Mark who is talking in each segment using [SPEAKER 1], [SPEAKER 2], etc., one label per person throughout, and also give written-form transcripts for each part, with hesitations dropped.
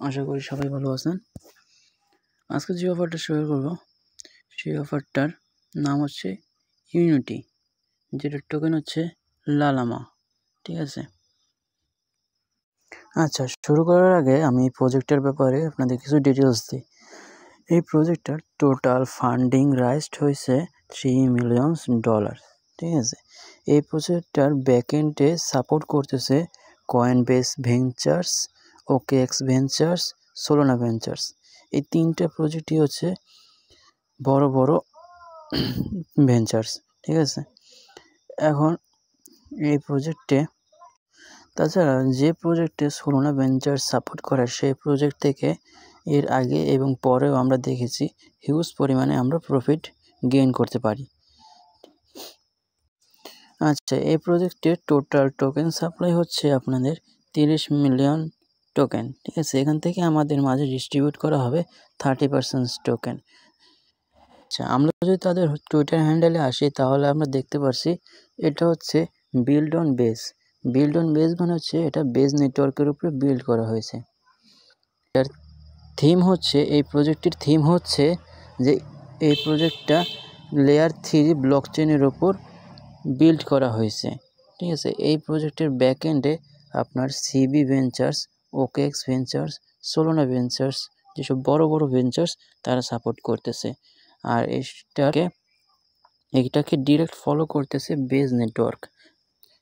[SPEAKER 1] আশা করি সবাই ভালো আছেন। আজকে যে অফারটা শেয়ার করব সেই অফারটার নাম হচ্ছে ইউনিটি, যেটার টোকেন হচ্ছে লালামা। ঠিক আছে, আচ্ছা শুরু করার আগে আমি এই প্রজেক্টের ব্যাপারে আপনাদের কিছু ডিটেলস দিই। এই প্রজেক্টটার টোটাল ফান্ডিং রাইজড হয়েছে $3 মিলিয়ন। ঠিক আছে, এই প্রজেক্টটার ব্যাকএন্ডে সাপোর্ট করতেছে Coinbase ventures, OKX ventures, Solana ventures. এই তিনটা প্রজেক্টই হচ্ছে বড় বড় ভেঞ্চার্স। ঠিক আছে, এখন এই প্রজেক্টে তাছাড়া যে প্রজেক্টে সোলানা ভেঞ্চার্স সাপোর্ট করে সেই প্রজেক্ট থেকে এর আগে এবং পরেও আমরা দেখেছি হিউজ পরিমাণে আমরা প্রফিট গেইন করতে পারি। আচ্ছা, এই প্রজেক্টের টোটাল টোকেন সাপ্লাই হচ্ছে আপনাদের 30 মিলিয়ন টোকেন। ঠিক আছে, এখান থেকে আমাদের মাঝে ডিস্ট্রিবিউট করা হবে 30% টোকেন। আচ্ছা, আমরা যদি তাদের টুইটার হ্যান্ডেলে আসি তাহলে আমরা দেখতে পাচ্ছি এটা হচ্ছে build on base. Build on base মানে হচ্ছে এটা বেস নেটওয়ার্কের উপরে বিল্ড করা হয়েছে। এর থিম হচ্ছে, এই প্রজেক্টের থিম হচ্ছে যে এই প্রজেক্টটা লেয়ার 3 ব্লকচেনের ওপর বিল্ড করা হয়েছে। ঠিক আছে, এই প্রজেক্টের ব্যাকএন্ডে আপনার CB ventures, OKX ventures, Solana ventures, যেসব বড় বড় ভেঞ্চার্স তারা সাপোর্ট করতেছে। আর এইটাকে ডিরেক্ট ফলো করতেছে বেজ নেটওয়ার্ক,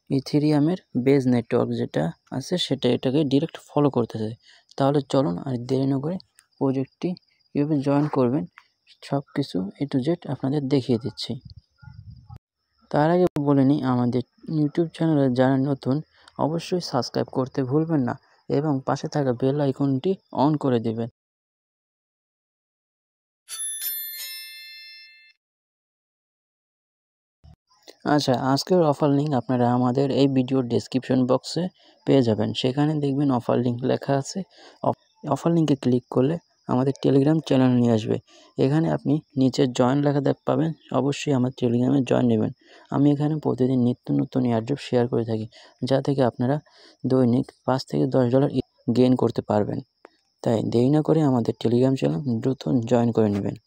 [SPEAKER 1] ইথেরিয়ামের বেজ নেটওয়ার্ক যেটা আছে সেটা এটাকে ডিরেক্ট ফলো করতেছে। তাহলে চলুন আর দেরি না করে প্রজেক্টটি কীভাবে জয়েন করবেন সব কিছু A to Z আপনাদের দেখিয়ে দিচ্ছি। তার আগে বলে নিই, আমাদের ইউটিউব চ্যানেলে যারা নতুন অবশ্যই সাবস্ক্রাইব করতে ভুলবেন না এবং পাশে থাকা বেল আইকনটি অন করে দেবেন। আচ্ছা, আজকের অফার লিঙ্ক আপনারা আমাদের এই ভিডিওর ডেসক্রিপশন বক্সে পেয়ে যাবেন। সেখানে দেখবেন অফার লিঙ্ক লেখা আছে। অফার লিঙ্কে ক্লিক করলে আমাদের টেলিগ্রাম চ্যানেল নিয়ে আসবে। এখানে আপনি নিচে জয়েন লেখা পাবেন, অবশ্যই আমার টেলিগ্রামে জয়েন নেবেন। আমি এখানে প্রতিদিন নিত্য নতুন এয়ারড্রপ শেয়ার করে থাকি, যা থেকে আপনারা দৈনিক $5 থেকে $10 গেইন করতে পারবেন। তাই দেরি না করে আমাদের টেলিগ্রাম চ্যানেল দ্রুত জয়েন করে নেবেন।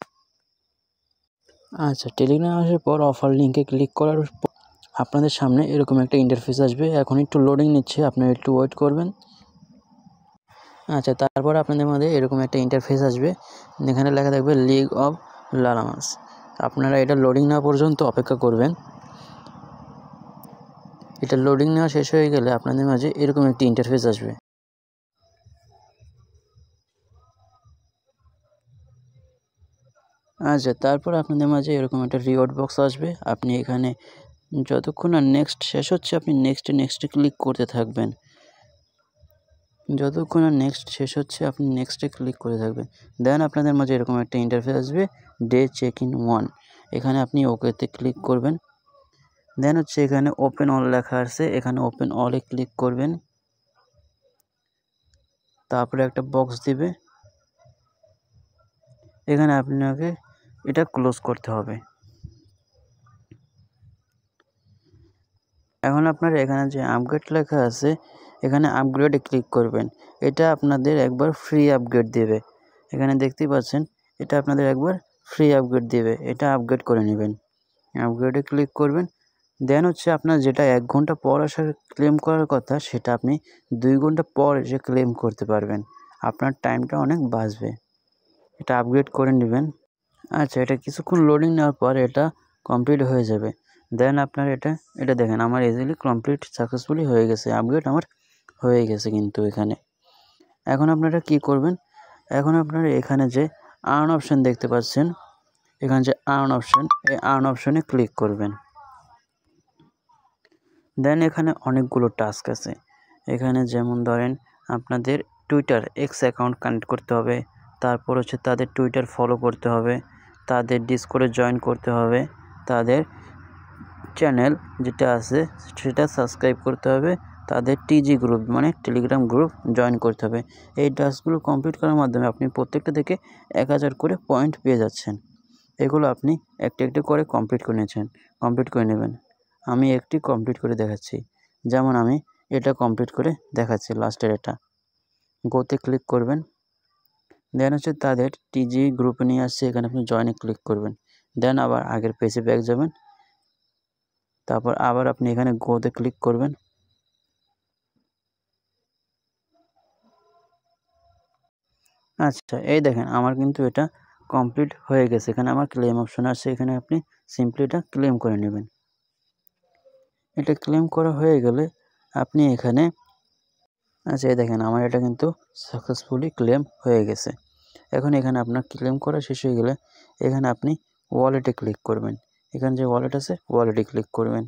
[SPEAKER 1] আচ্ছা, টেলিগ্রাম আসার পর অফার লিঙ্কে ক্লিক করার পর আপনাদের সামনে এরকম একটা ইন্টারফেস আসবে। এখন একটু লোডিং নিচ্ছে, আপনারা একটু ওয়েট করবেন। আচ্ছা, তারপর আপনাদের মধ্যে এরকম একটা ইন্টারফেস আসবে, এখানে লেখা থাকবে লিগ অফ লালামাস। আপনারা এটা লোডিং নেওয়া পর্যন্ত অপেক্ষা করবেন। এটা লোডিং নেওয়া শেষ হয়ে গেলে আপনাদের মাঝে এরকম একটি ইন্টারফেস আসবে। আচ্ছা, তারপর আপনাদের মাঝে এরকম একটা রিওয়ার্ড বক্স আসবে। আপনি এখানে যতক্ষণ না নেক্সট শেষ হচ্ছে আপনি নেক্সটে ক্লিক করতে থাকবেন। যতক্ষণ না নেক্সট শেষ হচ্ছে আপনি নেক্সটে ক্লিক করে থাকবেন। দেন আপনাদের মাঝে এরকম একটা ইন্টারফেস আসবে, ডে চেক ইন 1। এখানে আপনি ওকেতে ক্লিক করবেন। দেন হচ্ছে এখানে ওপেন অল লেখা আছে, এখানে ওপেন অলে ক্লিক করবেন। তারপরে একটা বক্স দিবে, এখানে আপনাকে এটা ক্লোজ করতে হবে। এখন আপনারা এখানে যে আপগ্রেড লেখা আছে এখানে আপগ্রেডে ক্লিক করবেন। এটা আপনাদের একবার ফ্রি আপগ্রেড দেবে। এখানে দেখতেই পাচ্ছেন এটা আপনাদের একবার ফ্রি আপগ্রেড দেবে, এটা আপগ্রেড করে নেবেন। আপগ্রেডে ক্লিক করবেন। দেন হচ্ছে আপনার যেটা 1 ঘন্টা পর আসার ক্লেম করার কথা সেটা আপনি 2 ঘন্টা পর এসে ক্লেম করতে পারবেন। আপনার টাইমটা অনেক বাঁচবে। এটা আপগ্রেড করে নেবেন। আচ্ছা, এটা কিছুক্ষণ লোডিং নেওয়ার পর এটা কমপ্লিট হয়ে যাবে। দেন আপনার এটা দেখেন আমার ইজিলি কমপ্লিট সাকসেসফুলি হয়ে গেছে, আপগ্রেড আমার হয়ে গেছে। কিন্তু এখানে এখন আপনারা কি করবেন, এখন আপনারা এখানে যে আর্ন অপশন দেখতে পাচ্ছেন, এখানে যে আর্ন অপশন, এই আর্ন অপশনে ক্লিক করবেন। দেন এখানে অনেকগুলো টাস্ক আছে। এখানে যেমন ধরেন আপনাদের টুইটার এক্স অ্যাকাউন্ট কানেক্ট করতে হবে, তারপর হচ্ছে তাদের টুইটার ফলো করতে হবে, তাদের ডিসকর্ডে জয়েন করতে হবে, তাদের চ্যানেল যেটা আছে সেটা সাবস্ক্রাইব করতে হবে, তাদের টিজি গ্রুপ মানে টেলিগ্রাম গ্রুপ জয়েন করতে হবে। এই টাস্কগুলো কমপ্লিট করার মাধ্যমে আপনি প্রত্যেকটা থেকে 1000 করে পয়েন্ট পেয়ে যাচ্ছেন। এগুলো আপনি একটি করে কমপ্লিট করে নেবেন। আমি একটি কমপ্লিট করে দেখাচ্ছি। যেমন আমি এটা কমপ্লিট করে দেখাচ্ছি, লাস্টের এটা। গোতে ক্লিক করবেন। দেন হচ্ছে তাদের টিজি গ্রুপে নিয়ে আসছে, এখানে আপনি জয়েনে ক্লিক করবেন। দেন আবার আগের পেজে ব্যাক যাবেন, তারপর আবার আপনি এখানে গোতে ক্লিক করবেন। আচ্ছা, এই দেখেন আমার কিন্তু এটা কমপ্লিট হয়ে গেছে। এখানে আমার ক্লেম অপশন আছে, এখানে আপনি সিম্পলি এটা ক্লেম করে নেবেন। এটা ক্লেম করা হয়ে গেলে আপনি এখানে আচ্ছা, এই দেখেন আমার এটা কিন্তু সাকসেসফুলি ক্লেম হয়ে গেছে। এখন এখানে আপনার ক্লেম করা শেষ হয়ে গেলে এখানে আপনি ওয়ালেটে ক্লিক করবেন। এখানে যে ওয়ালেট আছে ওয়ালেটে ক্লিক করবেন।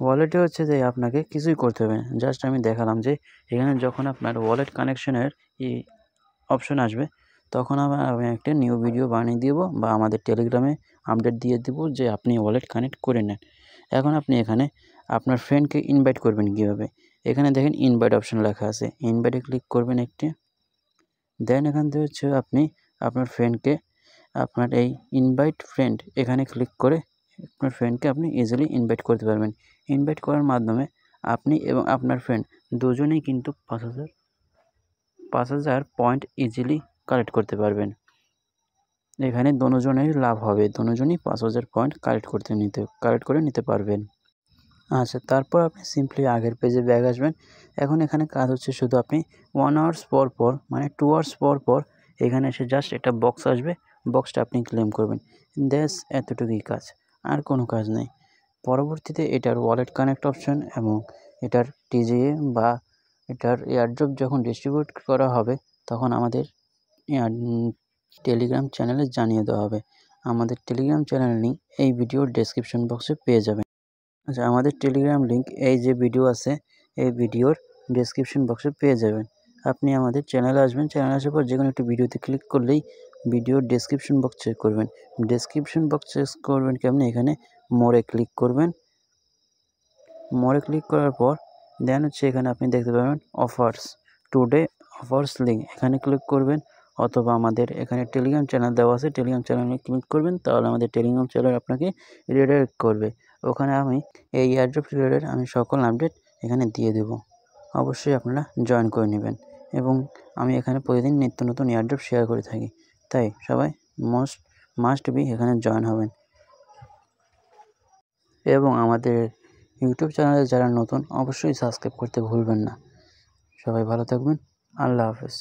[SPEAKER 1] ওয়ালেটে হচ্ছে যে আপনাকে কিছুই করতে হবে না, জাস্ট আমি দেখালাম যে এখানে যখন আপনার ওয়ালেট কানেকশনের অপশন আসবে তখন আমি একটা নিউ ভিডিও বানিয়ে দেবো বা আমাদের টেলিগ্রামে আপডেট দিয়ে দেবো যে আপনি ওয়ালেট কানেক্ট করে নেন। এখন আপনি এখানে আপনার ফ্রেন্ডকে ইনভাইট করবেন কীভাবে, এখানে দেখেন ইনভাইট অপশন লেখা আছে, ইনভাইটে ক্লিক করবেন একটি। দেন এখান থেকে হচ্ছে আপনি আপনার ফ্রেন্ডকে আপনার এই ইনভাইট ফ্রেন্ড এখানে ক্লিক করে আপনার ফ্রেন্ডকে আপনি ইজিলি ইনভাইট করতে পারবেন। ইনভাইট করার মাধ্যমে আপনি এবং আপনার ফ্রেন্ড দুজনেই কিন্তু 5,000 পয়েন্ট ইজিলি কালেক্ট করতে পারবেন। এখানে দুজনেরই লাভ হবে, দুজনই 5,000 পয়েন্ট কালেক্ট করে নিতে পারবেন। আচ্ছা, তারপর আপনি সিম্পলি আগের পেজে ব্যাক আসবেন। এখন এখানে কাজ হচ্ছে শুধু আপনি 1 আওয়ার্স পর মানে 2 আওয়ার্স পর এখানে এসে জাস্ট একটা বক্স আসবে, বক্সটা আপনি ক্লেম করবেন। এতটুকুই কাজ, আর কোনো কাজ নেই। পরবর্তীতে এটার ওয়ালেট কানেক্ট অপশন এবং এটার টিজিএ বা এটার এয়ারড্রপ যখন ডিস্ট্রিবিউট করা হবে তখন আমাদের টেলিগ্রাম চ্যানেলে জানিয়ে দেওয়া হবে। আমাদের টেলিগ্রাম চ্যানেলের লিঙ্ক এই ভিডিওর ডেসক্রিপশন বক্সে পেয়ে যাবেন। আচ্ছা, আমাদের টেলিগ্রাম লিঙ্ক এই যে ভিডিও আছে এই ভিডিওর ডেসক্রিপশন বক্সে পেয়ে যাবেন। আপনি আমাদের চ্যানেলে আসবেন, চ্যানেলে আসার পর যে কোনো একটি ভিডিওতে ক্লিক করলেই ভিডিওর ডেসক্রিপশন বক্স চেক করবেন। ডেসক্রিপশন বক্স চেক করবেন কেমন, এখানে মোরে ক্লিক করবেন। মোরে ক্লিক করার পর দেন হচ্ছে এখানে আপনি দেখতে পাবেন অফার্স, টুডে অফার্স লিঙ্ক, এখানে ক্লিক করবেন। অথবা আমাদের এখানে টেলিগ্রাম চ্যানেল দেওয়া আছে, টেলিগ্রাম চ্যানেলে ক্লিক করবেন, তাহলে আমাদের টেলিগ্রাম চ্যানেল আপনাকে রিডাইরেক্ট করবে। ওখানে আমি এই এয়ারড্রপ রিলেটেড আমি সকল আপডেট এখানে দিয়ে দেবো। অবশ্যই আপনারা জয়েন করে নেবেন এবং আমি এখানে প্রতিদিন নিত্য নতুন এয়ারড্রপ শেয়ার করে থাকি, তাই সবাই মাস্ট বি এখানে জয়েন হবেন। এবং আমাদের ইউটিউব চ্যানেলে যারা নতুন অবশ্যই সাবস্ক্রাইব করতে ভুলবেন না। সবাই ভালো থাকবেন। আল্লাহ হাফেজ।